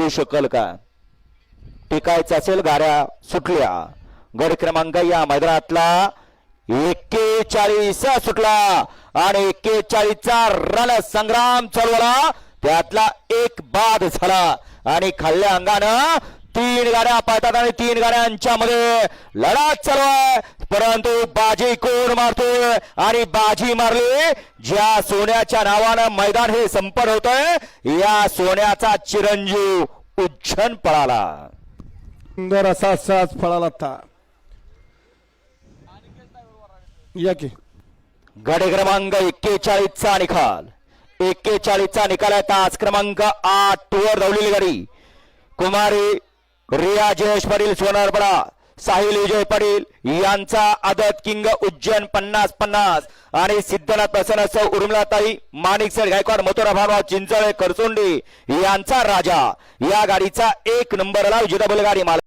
टिकू शकल का? टिकायचं असेल गाड्या सुटल्या. गड क्रमांक या मैदानातला 41 सुटला आणि 41चा रणसंग्राम चालवला. त्यातला एक बाद झाला आणि खाल्ल्या अंगानं 3 गाड्या पाहतात आणि 3 गाड्यांच्या मध्ये लढा चालू आहे. परंतु बाजी कोण मारतोय आणि बाजी मारली ज्या सोन्याच्या नावानं मैदान हे संपन्न होतंय या सोन्याचा चिरंजीव उज्जैन पळाला. सुंदर असा साज फळाला था. या की गाडी क्रमांक 41चा निकाल. 41चा निकाल आहे. तास क्रमांक 8 वर धावलेली गाडी कुमारी रिया जयेश पाटील सोनारपडा, साहिल विजय पाटील यांचा आदत किंग उज्जैन 50-50 आणि सिद्धनाथ प्रसन्न उर्मिलाताई माणिकसर गायकवाड मथुरा भानवा चिंचळे करसोंडी यांचा राजा. या गाडीचा 1 नंबरला विजेता बैलगाडी मालक